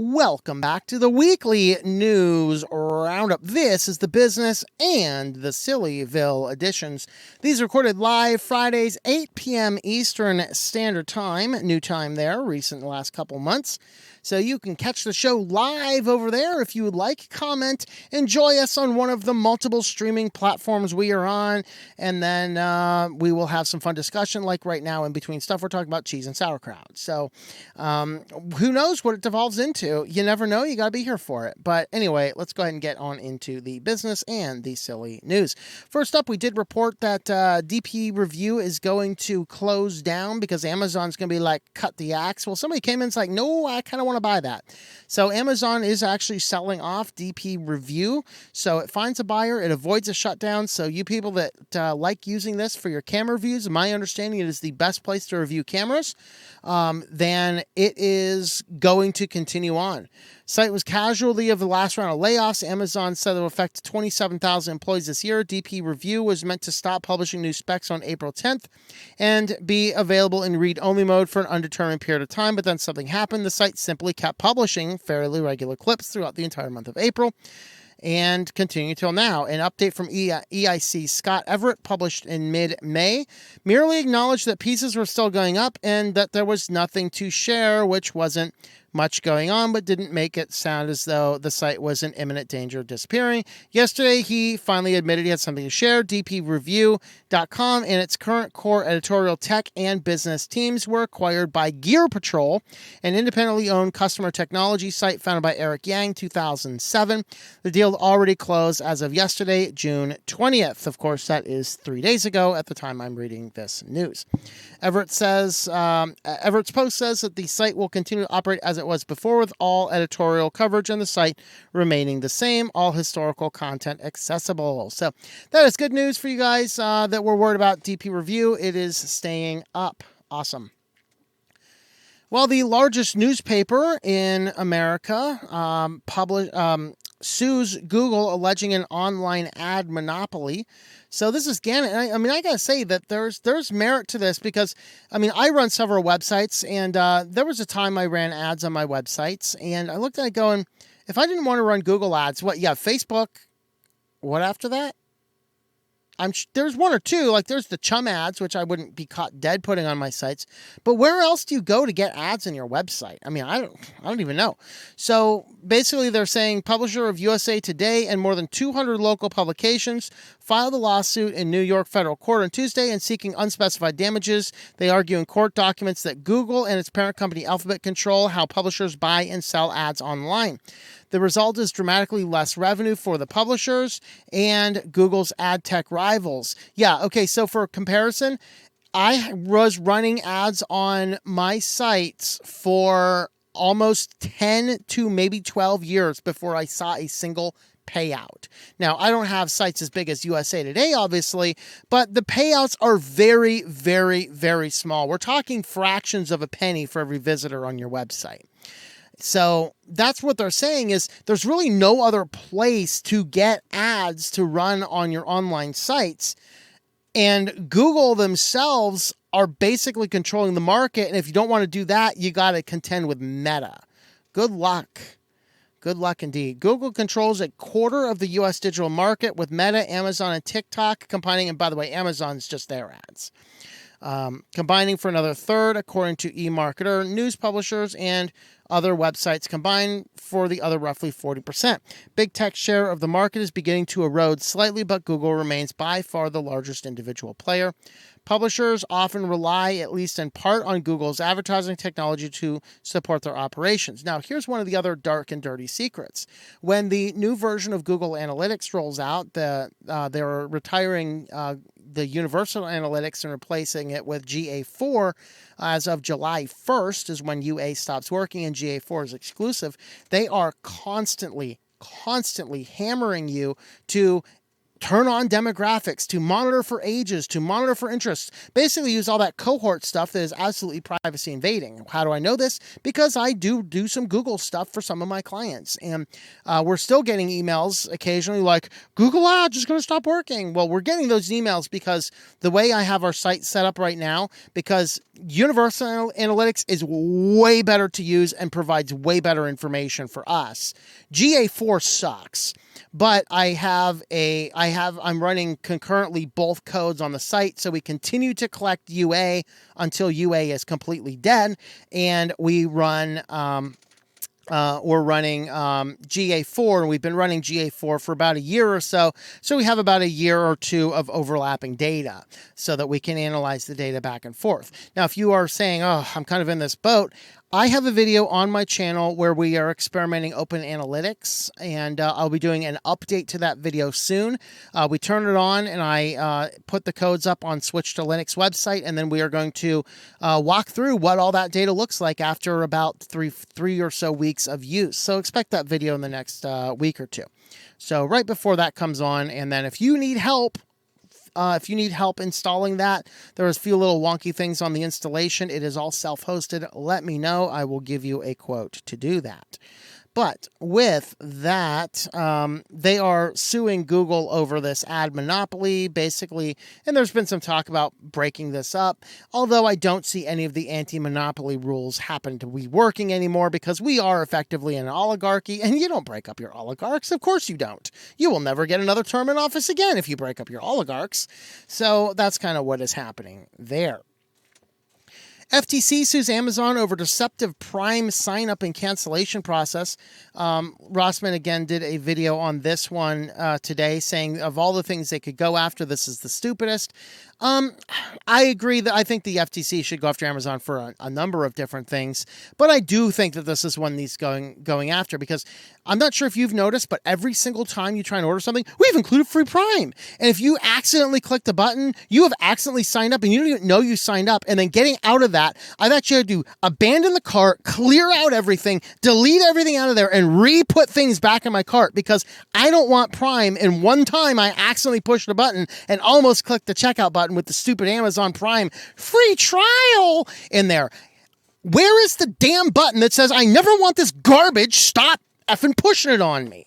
Welcome back to the weekly news roundup. This is the business and the Sillyville editions. These are recorded live Fridays, 8 p.m. Eastern Standard Time. New time there, recent the last couple months. So you can catch the show live over there if you would like. Comment, enjoy us on one of the multiple streaming platforms we are on, and then we will have some fun discussion like right now in between stuff. We're talking about cheese and sauerkraut. So who knows what it devolves into? You never know. You got to be here for it. But anyway, let's go ahead and get on into the business and the silly news. First up, we did report that DPReview is going to close down because Amazon's going to be like, cut the axe. Well, somebody came in and was like, no, I kind of want to buy that. So Amazon is actually selling off DPReview. So it finds a buyer. It avoids a shutdown. So you people that like using this for your camera reviews, my understanding it is the best place to review cameras, then it is going to continue on. Site was casualty of the last round of layoffs. Amazon said it will affect 27,000 employees this year. DPReview was meant to stop publishing new specs on April 10th and be available in read-only mode for an undetermined period of time, but then something happened. The site simply kept publishing fairly regular clips throughout the entire month of April and continuing till now. An update from EIC Scott Everett, published in mid-May, merely acknowledged that pieces were still going up and that there was nothing to share, which wasn't much going on, but didn't make it sound as though the site was in imminent danger of disappearing. Yesterday, he finally admitted he had something to share. DPReview.com and its current core editorial, tech, and business teams were acquired by Gear Patrol, an independently owned customer technology site founded by Eric Yang, 2007. The deal already closed as of yesterday, June 20th. Of course, that is 3 days ago at the time I'm reading this news. Everett's post says that the site will continue to operate as it was before, with all editorial coverage on the site remaining the same, all historical content accessible. So that is good news for you guys that were worried about DPReview. It is staying up. Awesome. Well, the largest newspaper in America sues Google, alleging an online ad monopoly. So this is Gannett. I mean, I got to say that there's merit to this because, I mean, I run several websites, and there was a time I ran ads on my websites, and I looked at it going, if I didn't want to run Google ads, Facebook, what after that? There's one or two, like there's the Chum ads, which I wouldn't be caught dead putting on my sites. But where else do you go to get ads on your website? I mean, I don't even know. So basically they're saying publisher of USA Today and more than 200 local publications filed a lawsuit in New York federal court on Tuesday and seeking unspecified damages. They argue in court documents that Google and its parent company Alphabet control how publishers buy and sell ads online. The result is dramatically less revenue for the publishers and Google's ad tech rivals. Yeah, okay, so for comparison, I was running ads on my sites for almost 10 to maybe 12 years before I saw a single payout. Now, I don't have sites as big as USA Today, obviously, but the payouts are very, very, very small. We're talking fractions of a penny for every visitor on your website. So that's what they're saying is there's really no other place to get ads to run on your online sites. And Google themselves are basically controlling the market. And if you don't want to do that, you got to contend with Meta. Good luck. Good luck indeed. Google controls a quarter of the U.S. digital market with Meta, Amazon, and TikTok combining. And by the way, Amazon's just their ads. Combining for another third, according to eMarketer. News publishers and other websites combined for the other roughly 40%. Big tech share of the market is beginning to erode slightly, but Google remains by far the largest individual player. Publishers often rely, at least in part, on Google's advertising technology to support their operations. Now, here's one of the other dark and dirty secrets. When the new version of Google Analytics rolls out, they're retiring the Universal Analytics and replacing it with GA4 as of July 1st is when UA stops working and GA4 is exclusive. They are constantly hammering you to turn on demographics, to monitor for ages, to monitor for interests, basically use all that cohort stuff that is absolutely privacy invading. How do I know this? Because I do some Google stuff for some of my clients, and we're still getting emails occasionally like, Google Ads is going to stop working. Well, we're getting those emails because the way I have our site set up right now, because Universal Analytics is way better to use and provides way better information for us. GA4 sucks. But I'm running concurrently both codes on the site, so we continue to collect UA until UA is completely dead, and we run we're running GA4, and we've been running GA4 for about a year or so. So we have about a year or two of overlapping data so that we can analyze the data back and forth. Now, if you are saying, oh, I'm kind of in this boat, I have a video on my channel where we are experimenting open analytics, and I'll be doing an update to that video soon. We turn it on, and I put the codes up on Switch to Linux website, and then we are going to walk through what all that data looks like after about three or so weeks of use. So expect that video in the next week or two. So right before that comes on, and then if you need help, installing that, there was a few little wonky things on the installation. It is all self-hosted. Let me know. I will give you a quote to do that. But with that, they are suing Google over this ad monopoly, basically, and there's been some talk about breaking this up, although I don't see any of the anti-monopoly rules happen to be working anymore because we are effectively an oligarchy, and you don't break up your oligarchs. Of course you don't. You will never get another term in office again if you break up your oligarchs. So that's kind of what is happening there. FTC sues Amazon over deceptive Prime sign-up and cancellation process. Rossman, again, did a video on this one today, saying of all the things they could go after, this is the stupidest. I agree that I think the FTC should go after Amazon for a number of different things, but I do think that this is one needs going after, because I'm not sure if you've noticed, but every single time you try and order something, we've included free Prime. And if you accidentally click the button, you have accidentally signed up and you don't even know you signed up. And then getting out of that, I've actually had to abandon the cart, clear out everything, delete everything out of there, and re-put things back in my cart because I don't want Prime. And one time I accidentally pushed a button and almost clicked the checkout button with the stupid Amazon Prime free trial in there. Where is the damn button that says, I never want this garbage, stop effing pushing it on me?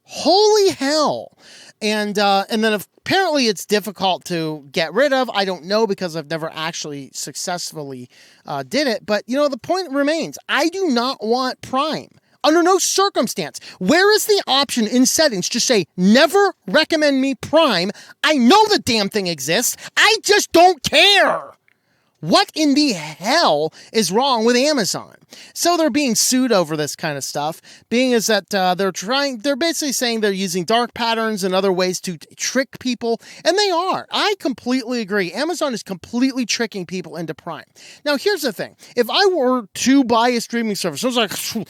Holy hell. And then apparently it's difficult to get rid of. I don't know because I've never actually successfully did it. But, you know, the point remains. I do not want Prime. Under no circumstance. Where is the option in settings to say, never recommend me Prime? I know the damn thing exists. I just don't care. What in the hell is wrong with Amazon? So they're being sued over this kind of stuff, being is that they're basically saying they're using dark patterns and other ways to trick people, and they are. I completely agree. Amazon is completely tricking people into Prime. Now, here's the thing. If I were to buy a streaming service, I was like,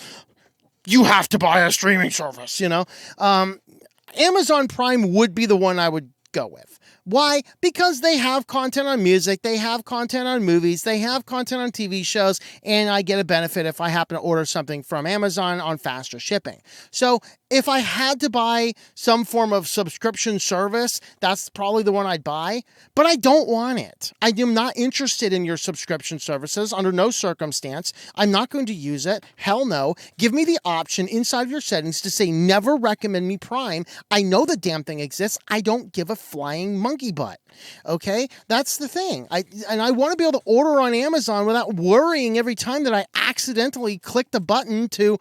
you have to buy a streaming service, you know? Amazon Prime would be the one I would go with. Why? Because they have content on music, they have content on movies, they have content on TV shows, and I get a benefit if I happen to order something from Amazon on faster shipping. So if I had to buy some form of subscription service, that's probably the one I'd buy, but I don't want it. I am not interested in your subscription services under no circumstance. I'm not going to use it. Hell no. Give me the option inside of your settings to say never recommend me Prime. I know the damn thing exists. I don't give a flying monkey butt. Okay? That's the thing. I want to be able to order on Amazon without worrying every time that I accidentally click the button to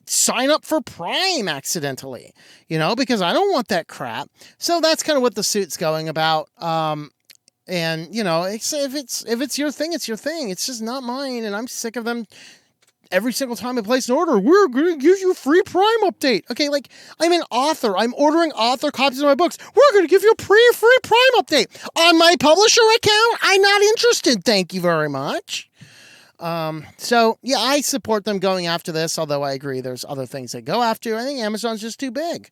sign up for Prime accidentally, you know, because I don't want that crap. So that's kind of what the suit's going about. And you know, if it's your thing, it's your thing. It's just not mine. And I'm sick of them. Every single time I place an order, we're going to give you a free Prime update. Okay, like, I'm an author. I'm ordering author copies of my books. We're going to give you a free Prime update. On my publisher account, I'm not interested. Thank you very much. So, yeah, I support them going after this, although I agree there's other things they go after. I think Amazon's just too big.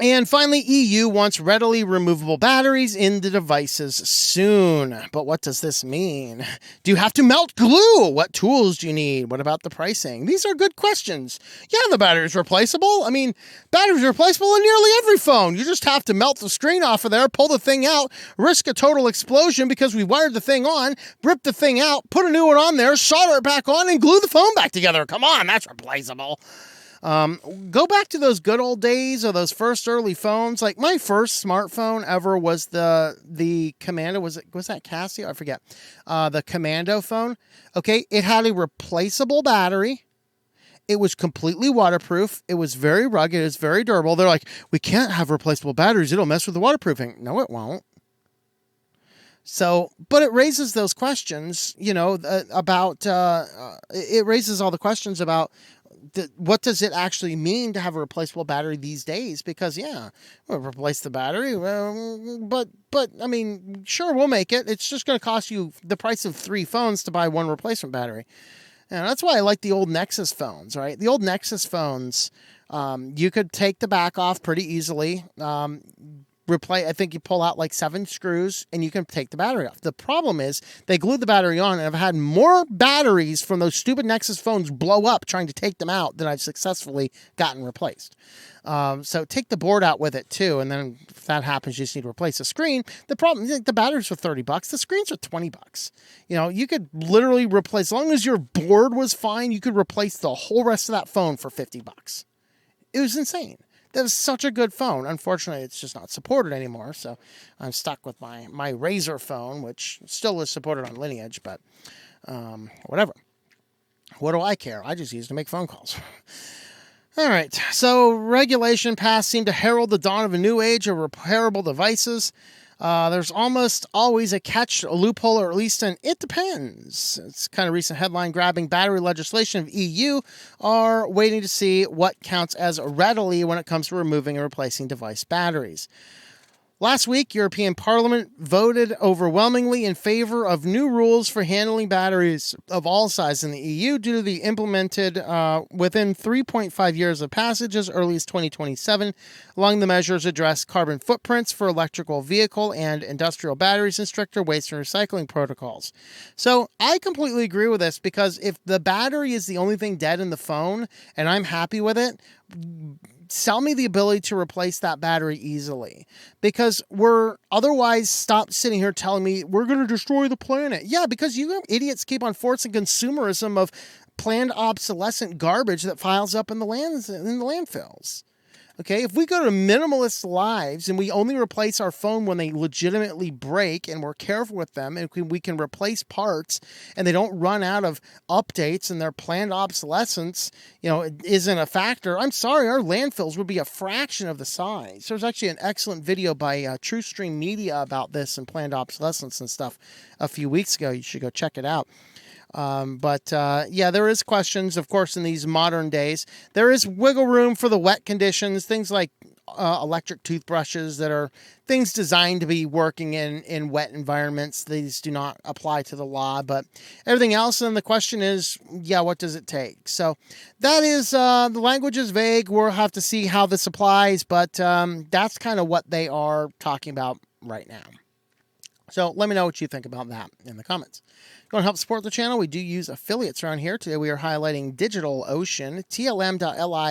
And finally, EU wants readily removable batteries in the devices soon. But what does this mean? Do you have to melt glue? What tools do you need? What about the pricing? These are good questions. Yeah, the battery's replaceable. I mean, batteries are replaceable in nearly every phone. You just have to melt the screen off of there, pull the thing out, risk a total explosion because we wired the thing on, rip the thing out, put a new one on there, solder it back on, and glue the phone back together. Come on, that's replaceable. Go back to those good old days of those first early phones. Like my first smartphone ever was the Commando. Was that Casio? I forget. The Commando phone. Okay. It had a replaceable battery. It was completely waterproof. It was very rugged. It's very durable. They're like, we can't have replaceable batteries. It'll mess with the waterproofing. No, it won't. So, but it raises those questions, about, it raises all the questions about, what does it actually mean to have a replaceable battery these days? Because we'll replace the battery, but I mean, sure, we'll make it. It's just going to cost you the price of 3 phones to buy one replacement battery, and that's why I like the old Nexus phones. Right, the old Nexus phones, you could take the back off pretty easily. I think you pull out like 7 screws and you can take the battery off. The problem is they glued the battery on, and I've had more batteries from those stupid Nexus phones blow up trying to take them out than I've successfully gotten replaced. So take the board out with it too, and then if that happens, you just need to replace the screen. The problem is the batteries are $30. The screens are $20. You could literally replace, as long as your board was fine, you could replace the whole rest of that phone for $50. It was insane. That was such a good phone. Unfortunately, it's just not supported anymore, so I'm stuck with my Razr phone, which still is supported on Lineage, but whatever. What do I care? I just use it to make phone calls. All right, so regulation passed seemed to herald the dawn of a new age of repairable devices. There's almost always a catch, a loophole, or at least an it depends. It's kind of recent headline-grabbing battery legislation of EU are waiting to see what counts as readily when it comes to removing and replacing device batteries. Last week, European Parliament voted overwhelmingly in favor of new rules for handling batteries of all sizes in the EU due to the implemented within 3.5 years of passage as early as 2027. Among the measures address carbon footprints for electrical vehicle and industrial batteries and stricter waste and recycling protocols. So I completely agree with this, because if the battery is the only thing dead in the phone and I'm happy with it, sell me the ability to replace that battery easily, because we're otherwise stop sitting here telling me we're going to destroy the planet. Yeah, because you idiots keep on forcing consumerism of planned obsolescent garbage that piles up in the landfills. Okay, if we go to minimalist lives and we only replace our phone when they legitimately break, and we're careful with them, and we can replace parts and they don't run out of updates and their planned obsolescence, isn't a factor, I'm sorry, our landfills would be a fraction of the size. There's actually an excellent video by TrueStream Media about this and planned obsolescence and stuff a few weeks ago. You should go check it out. There is questions, of course, in these modern days. There is wiggle room for the wet conditions, things like electric toothbrushes that are things designed to be working in wet environments. These do not apply to the law, but everything else, then the question is, what does it take? So that is, the language is vague. We'll have to see how this applies, but that's kind of what they are talking about right now. So let me know what you think about that in the comments. If you want to help support the channel, we do use affiliates around here. Today we are highlighting DigitalOcean, tlm.li/DOH,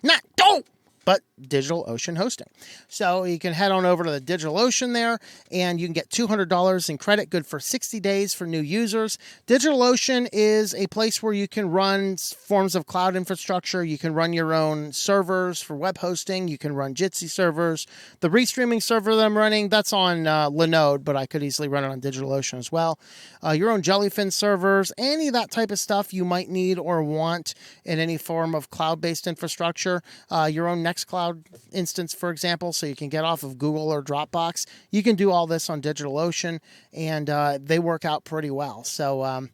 not DOH, but DigitalOcean hosting. So you can head on over to the DigitalOcean there, and you can get $200 in credit, good for 60 days for new users. DigitalOcean is a place where you can run forms of cloud infrastructure. You can run your own servers for web hosting. You can run Jitsi servers. The restreaming server that I'm running, that's on Linode, but I could easily run it on DigitalOcean as well. Your own Jellyfin servers, any of that type of stuff you might need or want in any form of cloud-based infrastructure. Your own Nextcloud instance, for example, so you can get off of Google or Dropbox. You can do all this on DigitalOcean, and they work out pretty well. So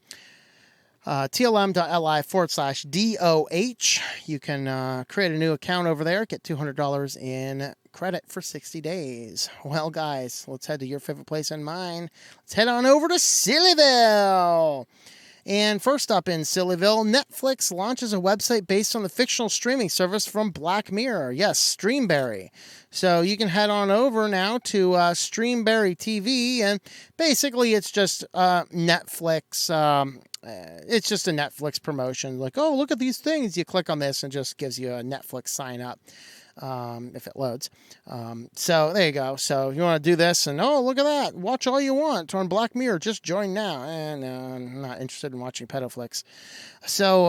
tlm.li/DOH. You can create a new account over there, get $200 in credit for 60 days. Well, guys, let's head to your favorite place and mine. Let's head on over to Sillyville. And first up in Sillyville, Netflix launches a website based on the fictional streaming service from Black Mirror. Yes, Streamberry. So you can head on over now to Streamberry TV, and basically it's just Netflix. It's just a Netflix promotion. Like, oh, look at these things. You click on this and just gives you a Netflix sign up. If it loads. So there you go. So you want to do this and, oh, look at that. Watch all you want on Black Mirror. Just join now. And I'm not interested in watching pedoflicks. So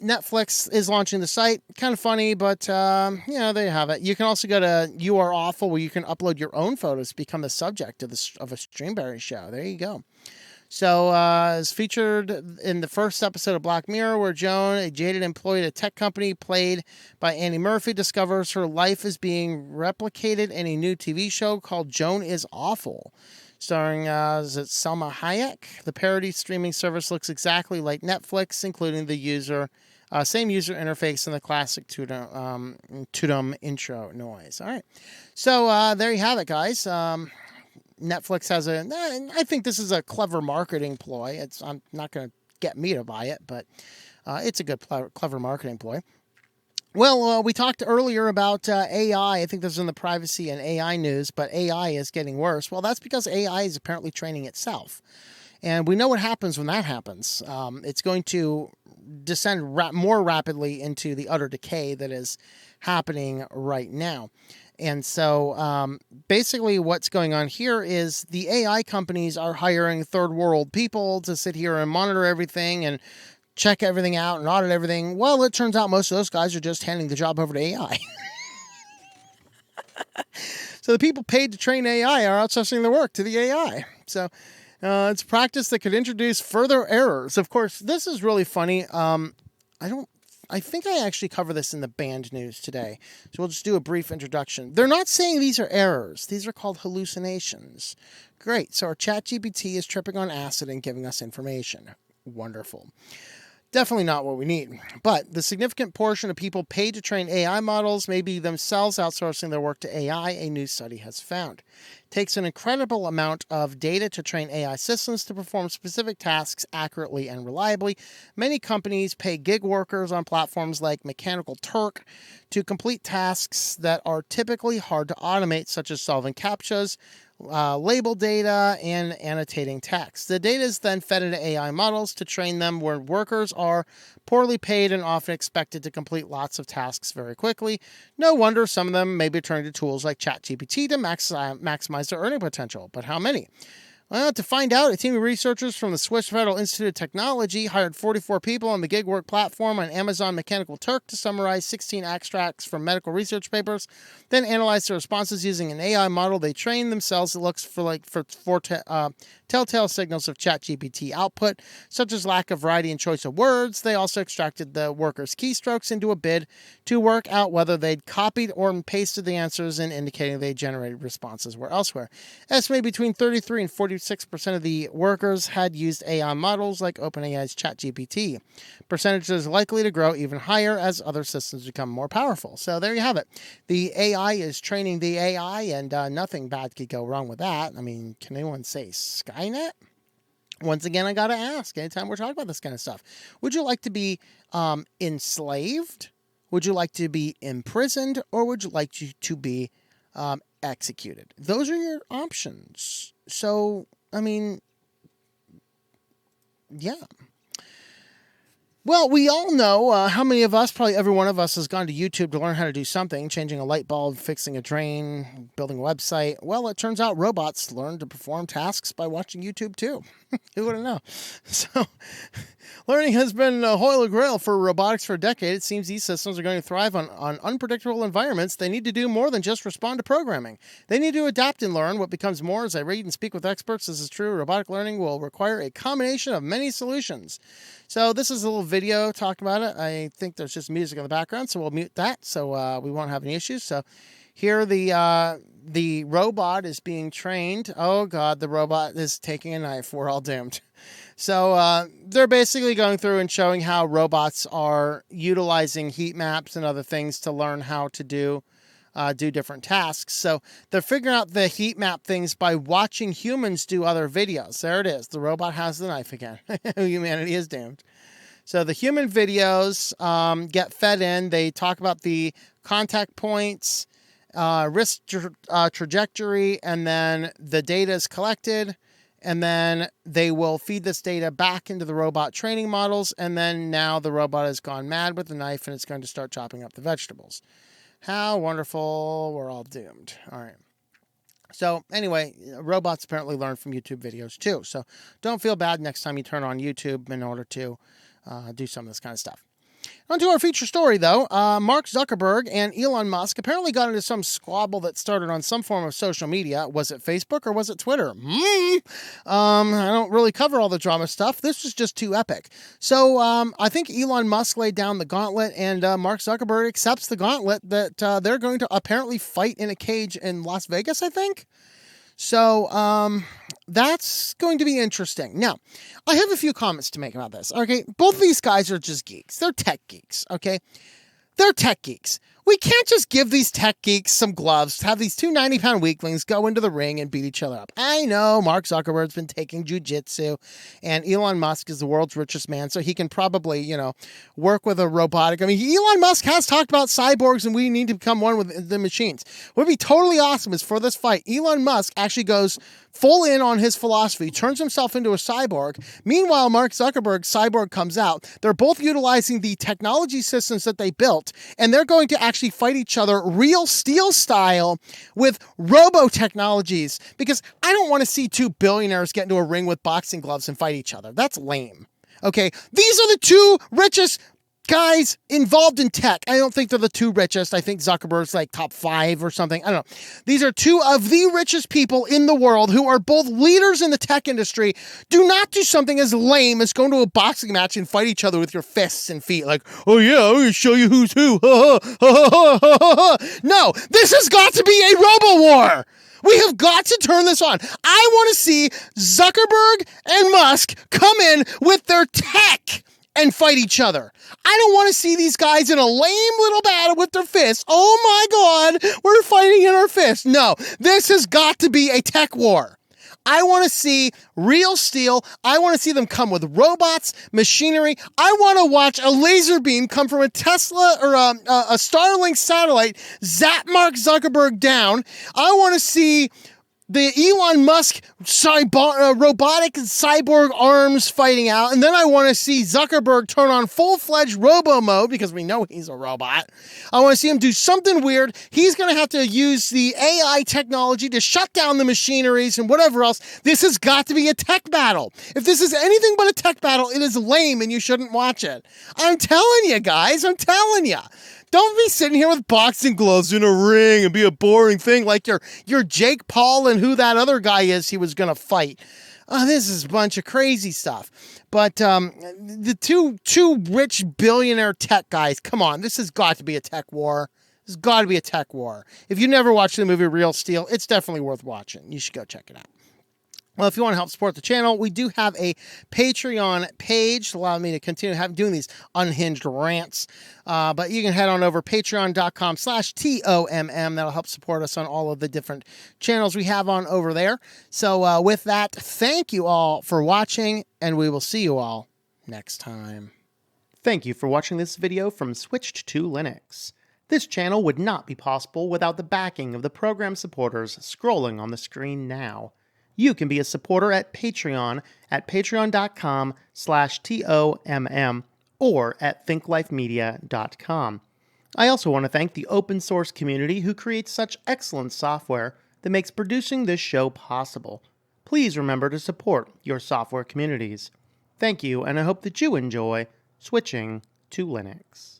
Netflix is launching the site. Kind of funny, but there you have it. You can also go to You Are Awful, where you can upload your own photos to become the subject of a Streamberry show. There you go. So it's featured in the first episode of Black Mirror, where Joan, a jaded employee at a tech company played by Annie Murphy, discovers her life is being replicated in a new TV show called Joan is Awful. Starring Selma Hayek. The parody streaming service looks exactly like Netflix, including the same user interface and the classic Tudum intro noise. All right. So there you have it, guys. Netflix has I think this is a clever marketing ploy. I'm not going to get me to buy it, but it's a good, clever marketing ploy. Well, we talked earlier about AI. I think this is in the privacy and AI news, but AI is getting worse. Well, that's because AI is apparently training itself. And we know what happens when that happens. It's going to descend more rapidly into the utter decay that is happening right now. And so basically what's going on here is the AI companies are hiring third world people to sit here and monitor everything and check everything out and audit everything. Well, it turns out most of those guys are just handing the job over to AI. So the people paid to train AI are outsourcing their work to the AI. So it's a practice that could introduce further errors. Of course, this is really funny. I think I actually cover this in the band news today. So we'll just do a brief introduction. They're not saying these are errors. These are called hallucinations. Great. So our ChatGPT is tripping on acid and giving us information. Wonderful. Definitely not what we need. But the significant portion of people paid to train AI models may be themselves outsourcing their work to AI, a new study has found. It takes an incredible amount of data to train AI systems to perform specific tasks accurately and reliably. Many companies pay gig workers on platforms like Mechanical Turk to complete tasks that are typically hard to automate, such as solving CAPTCHAs, label data, and annotating text. The data is then fed into AI models to train them, where workers are poorly paid and often expected to complete lots of tasks very quickly. No wonder some of them may be turning to tools like ChatGPT to maximize their earning potential. But how many? Well, to find out, a team of researchers from the Swiss Federal Institute of Technology hired 44 people on the gig work platform on Amazon Mechanical Turk to summarize 16 extracts from medical research papers, then analyze the responses using an AI model. They trained themselves. It looks for telltale signals of ChatGPT output, such as lack of variety and choice of words. They also extracted the workers' keystrokes into a bid to work out whether they'd copied or pasted the answers, and indicating they generated responses were elsewhere. Estimated between 33 and 46% of the workers had used AI models like OpenAI's ChatGPT. Percentage is likely to grow even higher as other systems become more powerful. So there you have it. The AI is training the AI, and nothing bad could go wrong with that. I mean, can anyone say Skynet? Once again, I got to ask, anytime we're talking about this kind of stuff, would you like to be enslaved? Would you like to be imprisoned? Or would you like to be executed? Those are your options. So, I mean, yeah. Well, we all know how many of us, probably every one of us, has gone to YouTube to learn how to do something, changing a light bulb, fixing a drain, building a website. Well, it turns out robots learn to perform tasks by watching YouTube too. Who would have known? So, learning has been a holy grail for robotics for a decade. It seems these systems are going to thrive on unpredictable environments. They need to do more than just respond to programming. They need to adapt and learn. What becomes more as I read and speak with experts, this is true. Robotic learning will require a combination of many solutions. So this is a little video talking about it. I think there's just music in the background, so we'll mute that so we won't have any issues. So here the robot is being trained. Oh, God, the robot is taking a knife. We're all doomed. So they're basically going through and showing how robots are utilizing heat maps and other things to learn how to do do different tasks. So they're figuring out the heat map things by watching humans do other videos. There it is. The robot has the knife again. Humanity is doomed. So the human videos get fed in. They talk about the contact points, risk trajectory, and then the data is collected. And then they will feed this data back into the robot training models. And then now the robot has gone mad with the knife and it's going to start chopping up the vegetables. How wonderful. We're all doomed. All right. So anyway, robots apparently learn from YouTube videos too. So don't feel bad next time you turn on YouTube in order to do some of this kind of stuff. On to our feature story, though. Mark Zuckerberg and Elon Musk apparently got into some squabble that started on some form of social media. Was it Facebook or was it Twitter? I don't really cover all the drama stuff. This was just too epic. So I think Elon Musk laid down the gauntlet, and Mark Zuckerberg accepts the gauntlet that they're going to apparently fight in a cage in Las Vegas, I think. So that's going to be interesting. Now, I have a few comments to make about this. Okay, both of these guys are just geeks. They're tech geeks, okay? They're tech geeks. We can't just give these tech geeks some gloves, have these two 90-pound weaklings go into the ring and beat each other up. I know Mark Zuckerberg's been taking jujitsu, and Elon Musk is the world's richest man, so he can probably, work with a robotic. I mean, Elon Musk has talked about cyborgs, and we need to become one with the machines. What would be totally awesome is for this fight, Elon Musk actually goes full in on his philosophy, turns himself into a cyborg. Meanwhile, Mark Zuckerberg's cyborg comes out. They're both utilizing the technology systems that they built, and they're going to actually fight each other real steel style with robo technologies, because I don't want to see two billionaires get into a ring with boxing gloves and fight each other. That's lame. Okay, these are the two richest guys involved in tech. I don't think they're the two richest. I think Zuckerberg's like top 5 or something. I don't know. These are two of the richest people in the world who are both leaders in the tech industry. Do not do something as lame as going to a boxing match and fight each other with your fists and feet. Like, oh yeah, I'm going to show you who's who. No, this has got to be a robo-war. We have got to turn this on. I want to see Zuckerberg and Musk come in with their tech and fight each other. I don't want to see these guys in a lame little battle with their fists. Oh my God, we're fighting in our fists. No, this has got to be a tech war. I want to see real steel. I want to see them come with robots, machinery. I want to watch a laser beam come from a Tesla or a Starlink satellite, zap Mark Zuckerberg down. I want to see the Elon Musk robotic cyborg arms fighting out. And then I want to see Zuckerberg turn on full-fledged robo mode, because we know he's a robot. I want to see him do something weird. He's going to have to use the AI technology to shut down the machineries and whatever else. This has got to be a tech battle. If this is anything but a tech battle, it is lame and you shouldn't watch it. I'm telling you, guys. I'm telling you. Don't be sitting here with boxing gloves in a ring and be a boring thing like you're Jake Paul and who that other guy is he was going to fight. This is a bunch of crazy stuff. But the two rich billionaire tech guys, come on, this has got to be a tech war. This has got to be a tech war. If you never watched the movie Real Steel, it's definitely worth watching. You should go check it out. Well, if you want to help support the channel, we do have a Patreon page to allow me to continue doing these unhinged rants. But you can head on over patreon.com/TOMM. That'll help support us on all of the different channels we have on over there. So with that, thank you all for watching, and we will see you all next time. Thank you for watching this video from Switched to Linux. This channel would not be possible without the backing of the program supporters scrolling on the screen now. You can be a supporter at Patreon at patreon.com/TOMM or at thinklifemedia.com. I also want to thank the open source community who creates such excellent software that makes producing this show possible. Please remember to support your software communities. Thank you, and I hope that you enjoy switching to Linux.